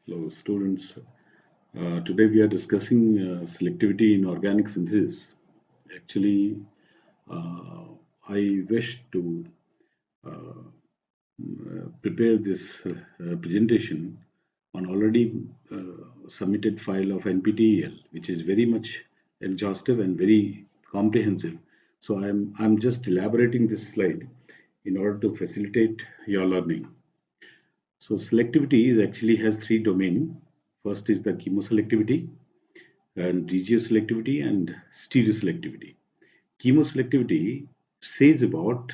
Hello, students. Today we are discussing selectivity in organic synthesis. Actually, uh, I wish to prepare this presentation on already submitted file of NPTEL, which is very much exhaustive and very comprehensive. So I'm just elaborating this slide in order to facilitate your learning. So selectivity is actually has three domains. First is the chemoselectivity, and regioselectivity and stereoselectivity. Chemoselectivity says about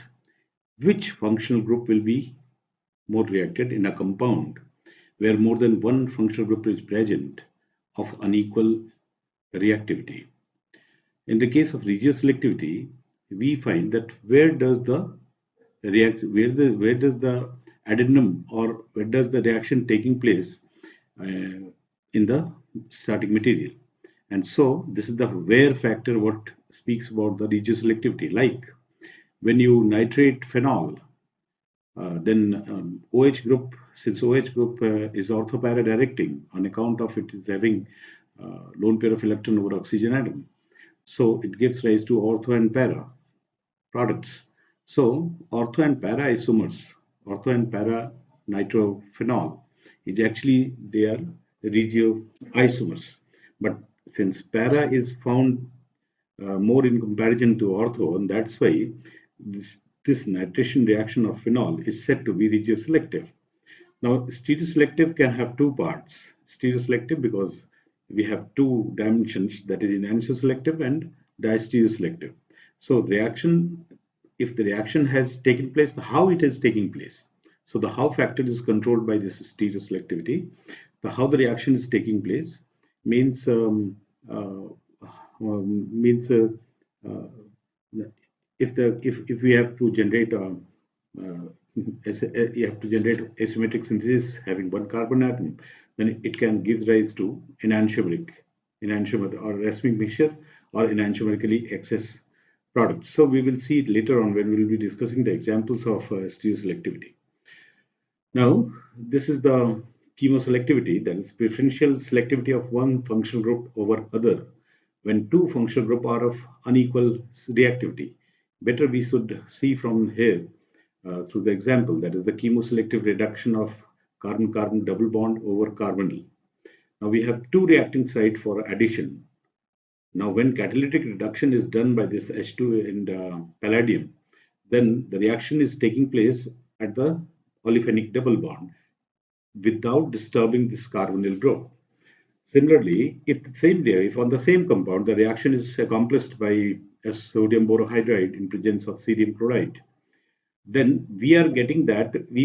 which functional group will be more reacted in a compound where more than one functional group is present of unequal reactivity. In the case of regioselectivity, we find that where does the adenine or where does the reaction taking place uh, in the starting material. And so this is the where factor what speaks about the regioselectivity. Like when you nitrate phenol, then OH group, since OH group is orthopara directing on account of it is having lone pair of electron over oxygen atom. So it gives rise to ortho and para products. So ortho and para isomers, ortho and para nitrophenol is actually they are regio isomers. But since para is found more in comparison to ortho, and that's why this nitration reaction of phenol is said to be regioselective. Now, stereoselective can have two parts. Stereoselective because we have two dimensions, that is enantioselective and diastereoselective. So reaction, if the reaction has taken place, how it is taking place. So the how factor is controlled by this stereoselectivity. The how the reaction is taking place means uh, means uh, if we have to generate uh, you have to generate asymmetric synthesis having one carbon atom, then it can give rise to enantiomer or racemic mixture or enantiomerically excess products. So we will see it later on when we will be discussing the examples of stereoselectivity. Now, this is the chemoselectivity, that is preferential selectivity of one functional group over other when two functional groups are of unequal reactivity. Better we should see from here through the example, that is the chemoselective reduction of carbon-carbon double bond over carbonyl. Now we have two reacting sites for addition. Now when catalytic reduction is done by this H2 and palladium, then the reaction is taking place at the olefinic double bond without disturbing this carbonyl group. Similarly, if on the same compound the reaction is accomplished by a sodium borohydride in presence of cerium chloride, then we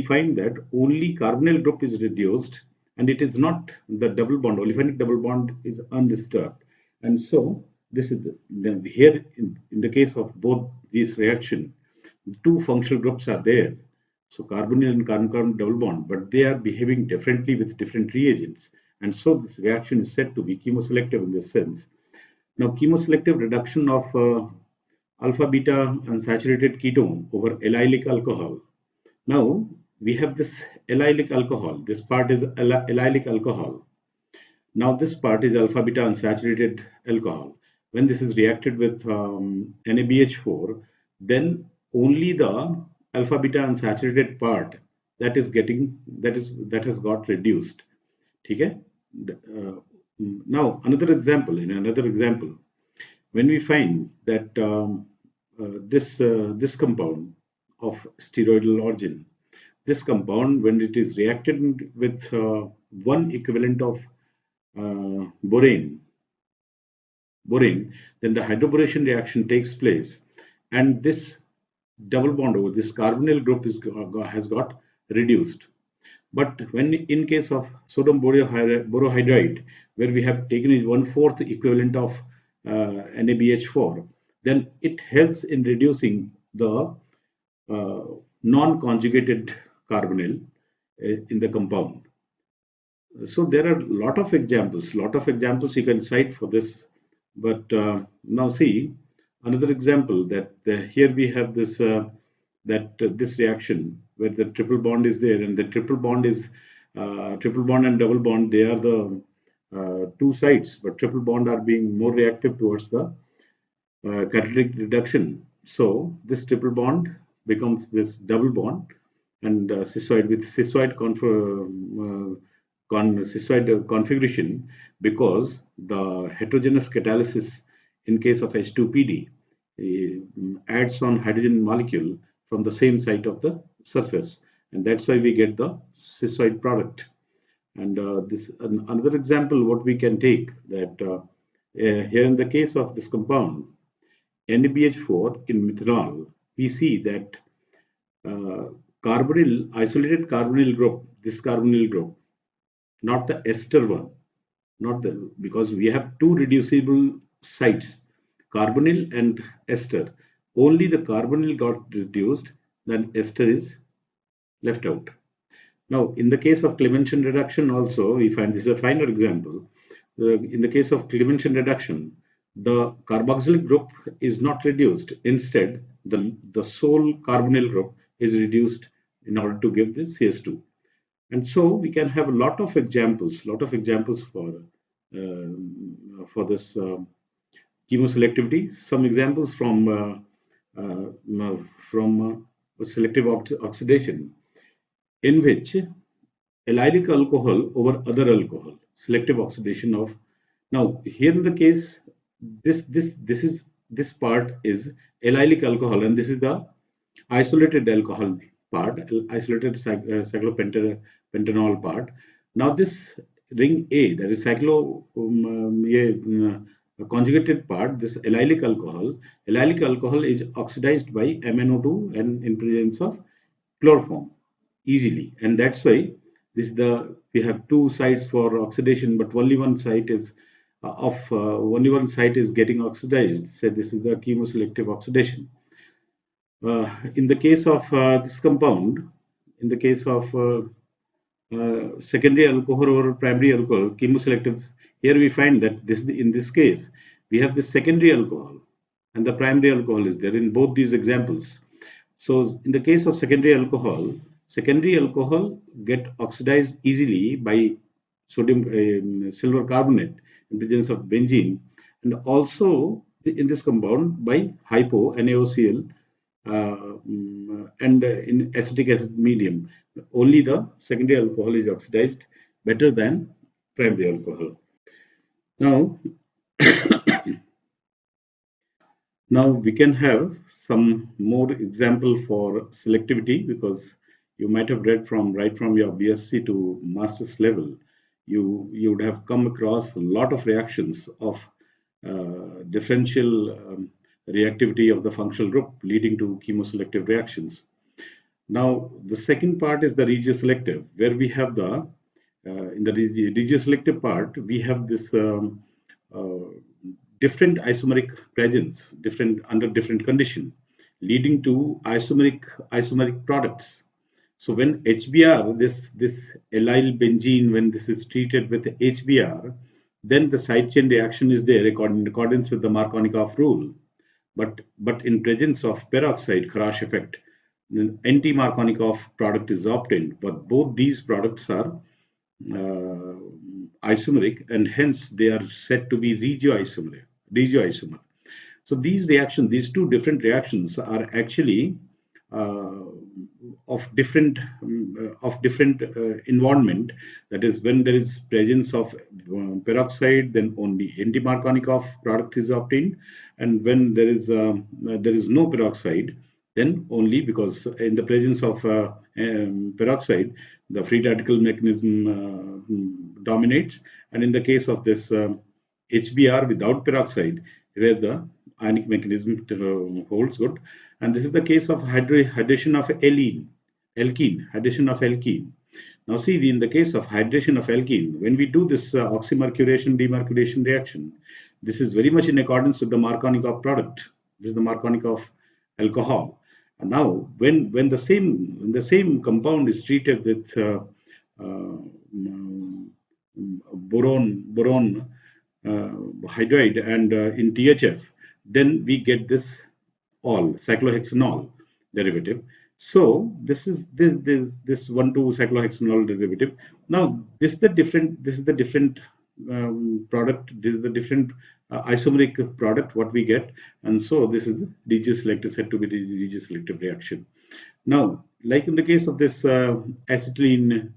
find that only carbonyl group is reduced and it is not the double bond, olefinic double bond is undisturbed. And so this is here in the case of both these reaction, two functional groups are there. So carbonyl and carbon-carbon double bond, but they are behaving differently with different reagents. And so this reaction is said to be chemoselective in this sense. Now, chemoselective reduction of alpha beta unsaturated ketone over allylic alcohol. Now, we have this allylic alcohol. This part is allylic alcohol. Now, this part is alpha beta unsaturated alcohol. When this is reacted with NaBH4, then only the alpha beta unsaturated part that has got reduced. Okay? Now, another example, when we find that this compound of steroidal origin, this compound when it is reacted with one equivalent of borane, then the hydroboration reaction takes place, and this double bond over this carbonyl group has got reduced. But when in case of sodium borohydride, where we have taken is 1/4 equivalent of NaBH4, then it helps in reducing the uh, non-conjugated carbonyl in the compound. So there are lot of examples you can cite for this. But now see another example that here we have this reaction where the triple bond is there and the triple bond is triple bond and double bond, they are the two sides, but triple bond are being more reactive towards the catalytic reduction. So this triple bond becomes this double bond, and cis-side with cis-side configuration, because the heterogeneous catalysis in case of H2PD adds on hydrogen molecule from the same site of the surface, and that's why we get the cis-side product. And this another example what we can take that here in the case of this compound NaBH4 in methanol, we see that uh, isolated carbonyl group, this carbonyl group, not the ester one, not the, because we have two reducible sites, carbonyl and ester. Only the carbonyl got reduced, then ester is left out. Now, in the case of Clemenson reduction also, we find this is a finer example. In the case of Clemenson reduction, the carboxylic group is not reduced. Instead, the sole carbonyl group is reduced in order to give the CS2. And so we can have a lot of examples for this chemoselectivity. Some examples selective oxidation, in which allylic alcohol over other alcohol, selective oxidation of. Now, here in the case, this part is allylic alcohol, and this is the isolated alcohol part, isolated cyclopentanol part. Now, this ring A, that is conjugated part, this allylic alcohol is oxidized by MnO2 and in presence of chloroform easily, and that's why this is the we have two sites for oxidation, but only one site is getting oxidized. So this is the chemoselective oxidation. In the case of this compound, in the case of secondary alcohol or primary alcohol, chemoselective, here we find that this in this case we have the secondary alcohol and the primary alcohol is there in both these examples. So in the case of secondary alcohol get oxidized easily by sodium silver carbonate in presence of benzene, and also in this compound by hypo NaOCl and in acetic acid medium. Only the secondary alcohol is oxidized better than primary alcohol. Now, now we can have some more example for selectivity, because you might have read from right from your BSc to master's level, you would have come across a lot of reactions of differential reactivity of the functional group leading to chemoselective reactions. Now, the second part is the regioselective, where we have the in the regioselective part, we have this different isomeric presence, different under different condition, leading to isomeric products. So when HBr, this allyl benzene, when this is treated with HBr, then the side chain reaction is there in accordance with the Markovnikov rule. But in presence of peroxide Kharasch effect, the anti-Markovnikov product is obtained. But both these products are isomeric, and hence they are said to be regioisomer. So these two different reactions are actually uh, of different environment. That is, when there is presence of peroxide, then only anti-Markovnikov product is obtained, and when there is no peroxide, then only, because in the presence of peroxide, the free radical mechanism dominates, and in the case of this HBr without peroxide, where the ionic mechanism holds good, and this is the case of hydration of alkene. Now see, in the case of hydration of alkene, when we do this oxymercuration demercuration reaction, this is very much in accordance with the Markovnikov product. This is the Markovnikov alcohol. And now, when the same compound is treated with boron hydride and in THF, then we get this cyclohexanol derivative. So this 1,2-cyclohexanol derivative. Now this is the different product. This is the different isomeric product what we get, and so this is the regioselective, said to be the regioselective reaction. Now, like in the case of this acetylene,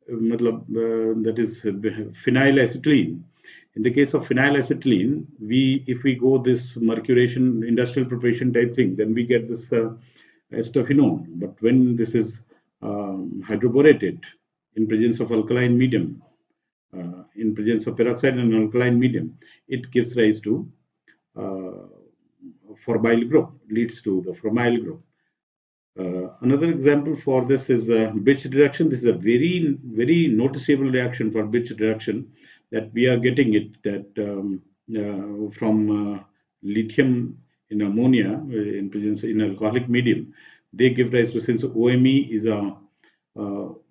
that is phenylacetylene. In the case of phenylacetylene, if we go this mercuration industrial preparation type thing, then we get this acetophenone. But when this is hydroborated in presence of alkaline medium, in presence of peroxide and alkaline medium, it gives rise to uh, formyl group, leads to the formyl group. Another example for this is Bitch reduction. This is a very noticeable reaction for Bitch reduction, that we are getting it that from lithium in ammonia in presence in alcoholic medium. They give rise to, since OMe is a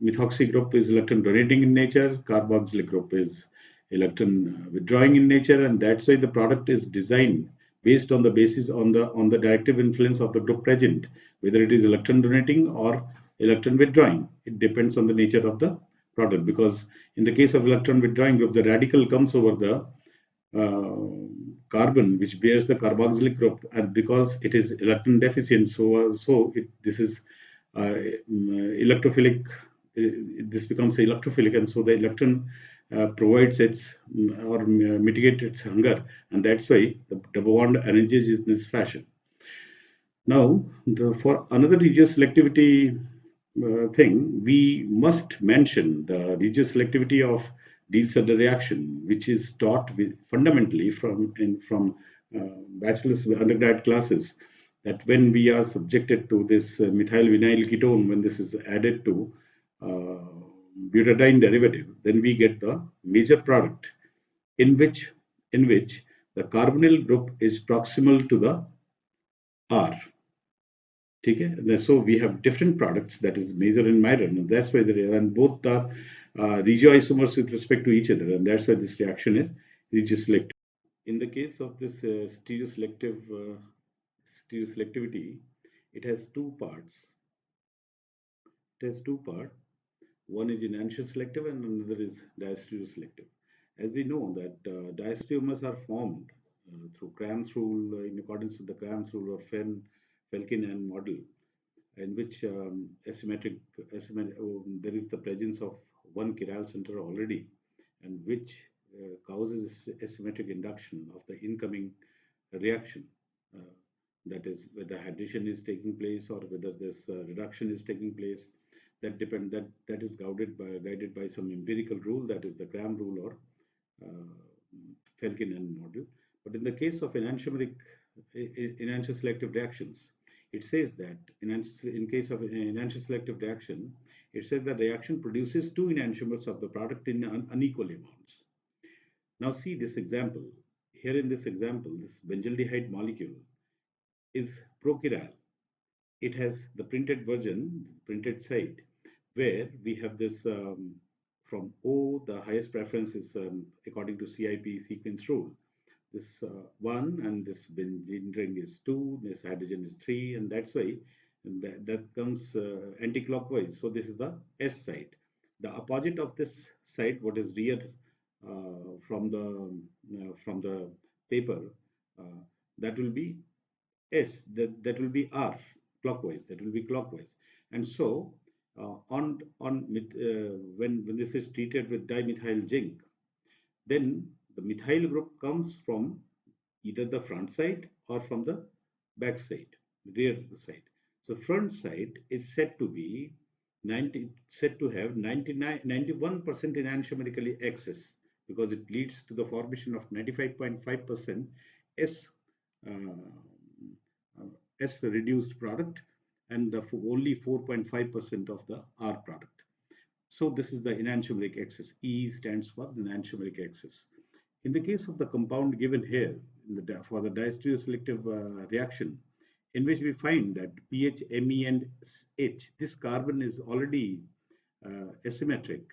methoxy group is electron donating in nature, carboxylic group is electron withdrawing in nature, and that's why the product is designed based on the basis on the directive influence of the group present, whether it is electron donating or electron withdrawing. It depends on the nature of the product, because in the case of electron withdrawing group, the radical comes over the carbon which bears the carboxylic group, and because it is electron deficient, this is electrophilic. This becomes electrophilic, and so the electron provides its or mitigates its hunger, and that's why the double bond engages in this fashion. Now, for another regioselectivity thing, we must mention the regioselectivity of Diels-Alder reaction, which is taught fundamentally from bachelor's undergrad classes. That when we are subjected to this methyl vinyl ketone, when this is added to butadiene derivative, then we get the major product in which the carbonyl group is proximal to the R. Okay? So we have different products, that is major and minor, and that's why and both are regioisomers with respect to each other, and that's why this reaction is regioselective. In the case of this stereoselectivity, it has two parts. It has two parts. One is enantioselective and another is diastereoselective. As we know that diastereomers are formed through Cram's rule, in accordance with the Cram's rule or Felkin-Hahn model, in which there is the presence of one chiral center already, and which causes asymmetric induction of the incoming reaction. Uh, that is, whether hydration is taking place or whether this reduction is taking place. That is guided by some empirical rule, that is the Gram rule or Felkin-Hahn model. But in the case of enantioselective reactions, it says that in case of enantioselective reaction, it says that reaction produces two enantiomers of the product in unequal amounts. Now see this example. Here in this example, this benzaldehyde molecule is prochiral. It has the printed version, printed side, where we have this from O, the highest preference is according to CIP sequence rule. This 1 and this benzene ring is 2, this hydrogen is 3, and that's why that comes anti-clockwise. So this is the S side. The opposite of this side, what is rear from the paper, uh, that will be S. That will be R, clockwise. That will be clockwise. And so when this is treated with dimethyl zinc, then the methyl group comes from either the front side or from the back side, rear side. So front side is said to be said to have 91% enantiomerically excess, because it leads to the formation of 95.5% S S reduced product and only 4.5% of the R product. So this is the enantiomeric excess. E stands for enantiomeric excess. In the case of the compound given here, for the diastereoselective reaction, in which we find that pH, Me, and H, this carbon is already asymmetric,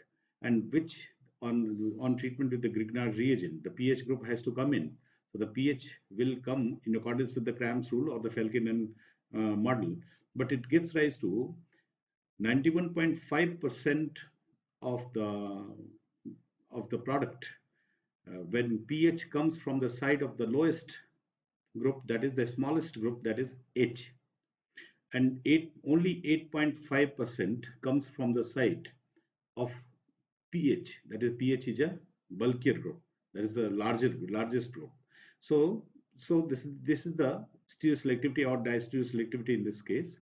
and which on treatment with the Grignard reagent, the pH group has to come in. So the pH will come in accordance with the Cram's rule or the Felkin-Hahn model. but it gives rise to 91.5% of the product when pH comes from the side of the lowest group, that is the smallest group, that is H, and only 8.5% comes from the side of pH, that is pH is a bulkier group, that is the largest group. So this is the stereoselectivity or diastereoselectivity in this case.